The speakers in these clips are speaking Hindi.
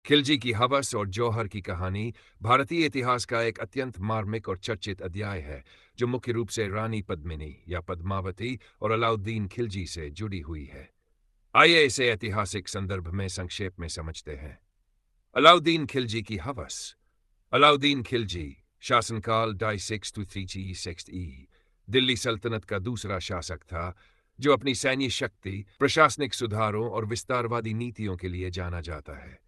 खिलजी की हवस और जौहर की कहानी भारतीय इतिहास का एक अत्यंत मार्मिक और चर्चित अध्याय है, जो मुख्य रूप से रानी पद्मिनी या पद्मावती और अलाउद्दीन खिलजी से जुड़ी हुई है। आइए इसे ऐतिहासिक संदर्भ में संक्षेप में समझते हैं। अलाउद्दीन खिलजी की हवस। अलाउद्दीन खिलजी शासनकाल 2623 ई दिल्ली सल्तनत का दूसरा शासक था, जो अपनी सैन्य शक्ति, प्रशासनिक सुधारों और विस्तारवादी नीतियों के लिए जाना जाता है।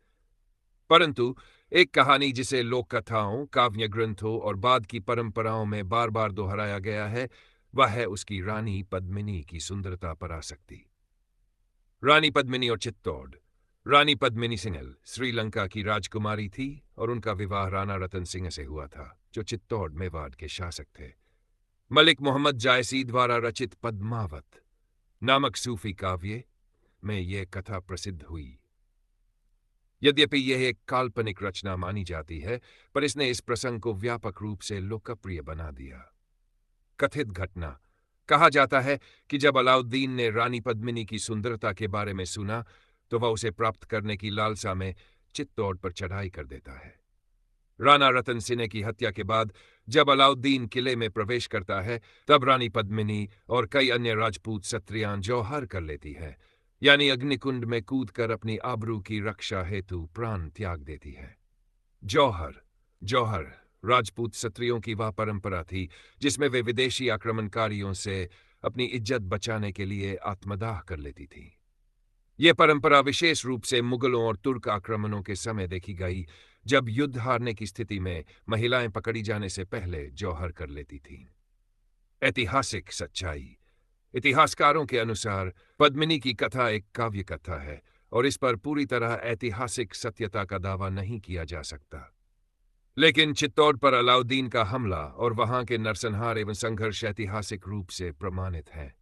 परंतु एक कहानी जिसे लोक कथाओं, काव्य ग्रंथों और बाद की परंपराओं में बार बार दोहराया गया है, वह है उसकी रानी पद्मिनी की सुंदरता पर आसक्ति। रानी पद्मिनी और चित्तौड़। रानी पद्मिनी सिंघल श्रीलंका की राजकुमारी थी और उनका विवाह राणा रतन सिंह से हुआ था, जो चित्तौड़ मेवाड़ के शासक थे। मलिक मोहम्मद जायसी द्वारा रचित पद्मावत नामक सूफी काव्य में यह कथा प्रसिद्ध हुई। यद्यपि यह एक काल्पनिक रचना मानी जाती है, पर इसने इस प्रसंग को व्यापक रूप से लोकप्रिय बना दिया। कथित घटना। कहा जाता है कि जब अलाउद्दीन ने रानी पद्मिनी की सुंदरता के बारे में सुना, तो वह उसे प्राप्त करने की लालसा में चित्तौड़ पर चढ़ाई कर देता है। राणा रतन सिंह की हत्या के बाद जब अलाउद्दीन किले में प्रवेश करता है, तब रानी पद्मिनी और कई अन्य राजपूत सत्रियां जौहर कर लेती हैं, यानी अग्निकुंड में कूदकर अपनी आबरू की रक्षा हेतु प्राण त्याग देती है। जौहर जौहर राजपूत सत्रियों की वह परंपरा थी जिसमें वे विदेशी आक्रमणकारियों से अपनी इज्जत बचाने के लिए आत्मदाह कर लेती थी। यह परंपरा विशेष रूप से मुगलों और तुर्क आक्रमणों के समय देखी गई, जब युद्ध हारने की स्थिति में महिलाएं पकड़ी जाने से पहले जौहर कर लेती थीं। ऐतिहासिक सच्चाई। इतिहासकारों के अनुसार पद्मिनी की कथा एक काव्य कथा है और इस पर पूरी तरह ऐतिहासिक सत्यता का दावा नहीं किया जा सकता। लेकिन चित्तौड़ पर अलाउद्दीन का हमला और वहां के नरसंहार एवं संघर्ष ऐतिहासिक रूप से प्रमाणित हैं।